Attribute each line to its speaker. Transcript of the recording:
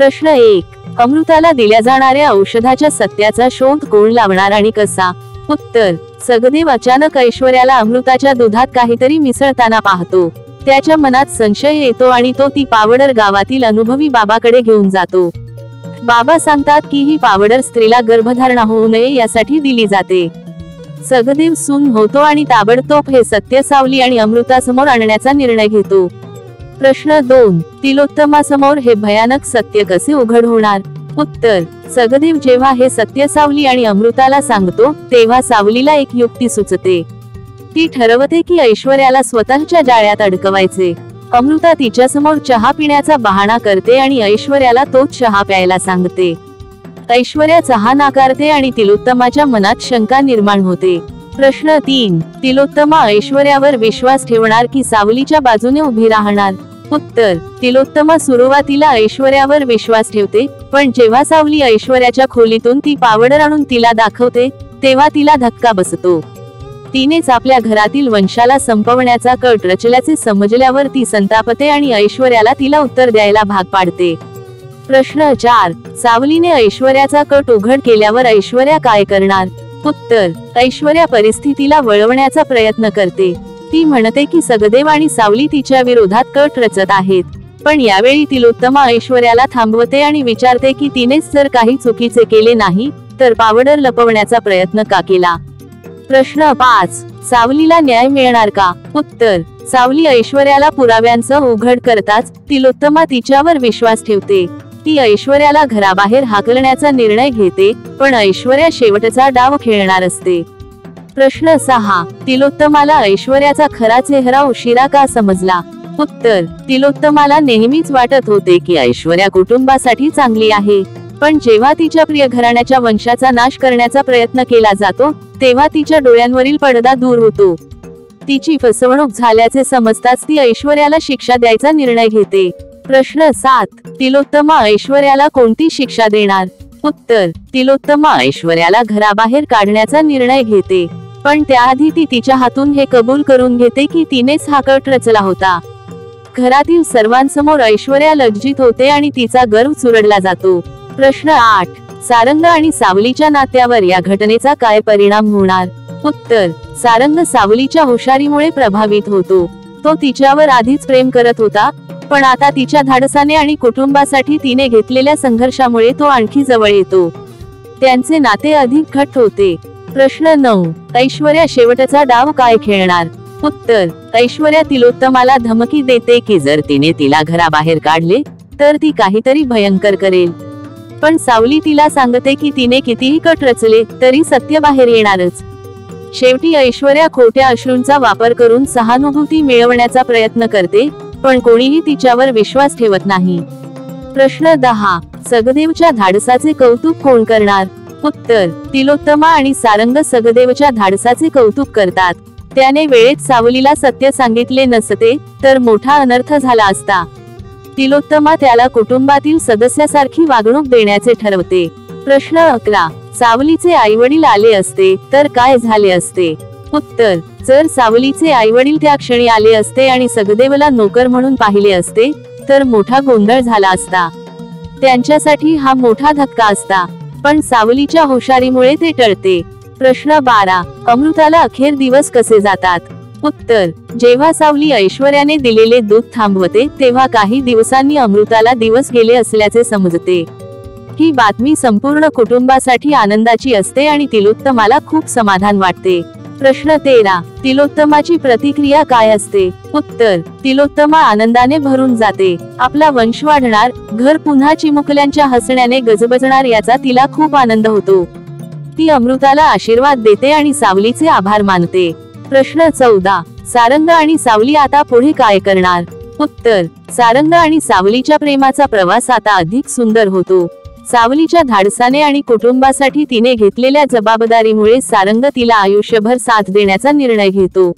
Speaker 1: प्रश्न 1. अमृताला दिल्या जाणाऱ्या औषधाच्या सत्याचा शोध कोण लावणार आणि कसा? उत्तर. सगदेव अचानक ऐश्वर्याला अमृताच्या दुधात काहीतरी मिसळताना पाहतो. त्याच्या मनात संशय येतो आणि तो ती पावडर गावातील अनुभवी बाबाकडे घेऊन जातो. बाबा सांगतात की ही पावडर स्त्रीला गर्भधारणा होऊ नये यासाठी दिली जाते. सगदेव सून होतो आणि ताबडतोब हे सत्य सावली आणि अमृतासमोर आणण्याचा निर्णय घेतो. प्रश्न 2. तिलोत्तमासमोर हे भयानक सत्य कसे उघड होणार? उत्तर. सगदेव जेव्हा हे सत्य सावली आणि अमृताला सांगतो तेव्हा सावलीला एक युक्ती सुचते. ती ठरवते की ऐश्वर्याला स्वतःच्या जाळ्यात अडकवायचे. अमृता तिच्यासमोर चहा पिण्याचा बहाणा करते आणि ऐश्वर्याला तोच चहा प्यायला सांगते. ऐश्वर्या चहा नाकारते आणि तिलोत्तमाच्या मनात शंका निर्माण होते. प्रश्न 3. तिलोत्तमा ऐश्वर्यावर विश्वास ठेवणार की सावलीच्या बाजूने उभी राहणार? उत्तर. तिलोत्तमा सुरुवातीला ऐश्वर्यावर विश्वास ठेवते, पण जेव्हा सावली ऐश्वर्याच्या खोलीतून ती पावडर आणून तिला दाखवते तेव्हा तिला धक्का बसतो. तिनेच आपल्या घरातील वंशाला संपवण्याचा कट रचल्याचे समजल्यावर ती संतापते आणि ऐश्वर्याला तिला उत्तर द्यायला भाग पाडते. प्रश्न 4. सावलीने ऐश्वर्याचा कट उघड केल्यावर ऐश्वर्या काय करणार? उत्तर. ऐश्वर्या परिस्थितीला वळवण्याचा प्रयत्न करते. ती म्हणते की सगदेव आणि सावली तिच्या विरोधात कट रचत आहेत. पण यावेळी तिलोत्तमा ऐश्वर्याला थांबवते आणि विचारते की तिनेच जर काही चुकीचे केले नाही तर पावडर लपवण्याचा प्रयत्न का केला? प्रश्न 5. सावलीला न्याय मिळणार का? उत्तर. सावली ऐश्वर्याला पुराव्यांसह उघड करताच तिलोत्तमा तिच्यावर विश्वास ठेवते. ती ऐश्वर्याला घराबाहेर हाकलण्याचा निर्णय घेते, पण ऐश्वर्या शेवटचा डाव खेळणार असते. प्रश्न 6. तिलोत्तमाला ऐश्वर्याचा खरा चेहरा उशिरा का समजला? उत्तर. तिलोत्तमाला नेहमीच वाटत होते की ऐश्वर्या कुटुंबासाठी चांगली आहे, पण जेव्हा तिच्या प्रिय घराण्याच्या वंशाचा नाश करण्याचा प्रयत्न केला जातो तेव्हा तिच्या डोळ्यांवरील पडदा दूर होतो. तिची फसवणूक झाल्याचे समजताच ती ऐश्वर्याला शिक्षा द्यायचा निर्णय घेते. प्रश्न 7. तिलोत्तमा ऐश्वर्याला कोणती शिक्षा देणार? उत्तर. तिलोत्तमा ऐश्वर्याला घराबाहेर काढण्याचा निर्णय घेते, पण त्याआधी ती तिच्या हातून हे कबूल करून घेते की तिनेच हा कट रचला होता. घरातील सर्वांसमोर ऐश्वर्या लज्जित होते आणि तिचा गर्व चुरडला जातो. प्रश्न 8. सारंग आणि सावलीच्या नात्यावर या घटनेचा काय परिणाम होणार? उत्तर. सारंग सावलीच्या हुशारीमुळे प्रभावित होतो. तो तिच्यावर आधीच प्रेम करत होता, पण आता तिच्या धाडसाने आणि कुटुंबासाठी तिने घेतलेल्या संघर्षामुळे तो आणखी जवळ येतो. त्यांचे नाते अधिक घट्ट होते. प्रश्न 9. ऐश्वर्या शेवटचा डाव काय खेळणार? उत्तर. ऐश्वर्या तिलोत्तमाला धमकी देते की जर तिने तिला घराबाहेर काढले तर ती काहीतरी भयंकर करेल. पण सावली तिला सांगते की तिने कितीही कट रचले तरी सत्य बाहेर येणारच. शेवटी ऐश्वर्या खोट्या अश्रूंचा वापर करून सहानुभूती मिळवण्याचा प्रयत्न करते, पण कोणीही तिच्यावर विश्वास ठेवत नाही. प्रश्न 10. सगदेवच्या धाडसाचे कौतुक कोण करणार? उत्तर. तिलोत्तमा आणि सारंग सगदेवच्या धाडसाचे कौतुक करतात. त्याने वेळेत सावलीला सत्य सांगितले नसते तर मोठा अनर्थ झाला असता. तिलोत्तमा त्याला कुटुंबातील सदस्यासारखी वागणूक देण्याचे ठरवते. प्रश्न 11. सावलीचे आईवडील आले असते तर काय झाले असते? उत्तर. जर सावलीचे आईवडील त्या क्षणी आले असते आणि सगदेवला नोकर म्हणून पाहिले असते तर मोठा गोंधळ झाला असता. त्यांच्यासाठी हा मोठा धक्का असता, पण सावलीच्या हुशारीमुळे ते टळते. प्रश्न 12. अमृताला अखेर दिवस कसे जातात? उत्तर. जेव्हा सावली ऐश्वर्याने दिलेले दूध थांबवते तेव्हा काही दिवसांनी अमृताला दिवस गेले असल्याचे समजते. ही बातमी संपूर्ण कुटुंबासाठी आनंदाची असते आणि तिलोत्तमाला खूप समाधान वाटते. प्रश्न 13. तिलोत्तमाची प्रतिक्रिया काय असते? उत्तर. तिलोत्तमा आनंदाने भरून जाते. आपला वंश वाढणार, घर पुन्हा चिमुकल्यांच्या हसण्याने गजबजणार याचा तिला खूप आनंद होतो. ती अमृताला आशीर्वाद देते आणि सावलीचे आभार मानते. प्रश्न 14. सारंग आणि सावली आता पुढे काय करणार? उत्तर. सारंग आणि सावलीच्या प्रेमाचा प्रवास आता अधिक सुंदर होतो. सावलीच्या धाडसाने आणि कुटुंबासाठी तिने घेतलेल्या जबाबदारीमुळे सारंग तिला आयुष्यभर साथ देण्याचा निर्णय घेतो.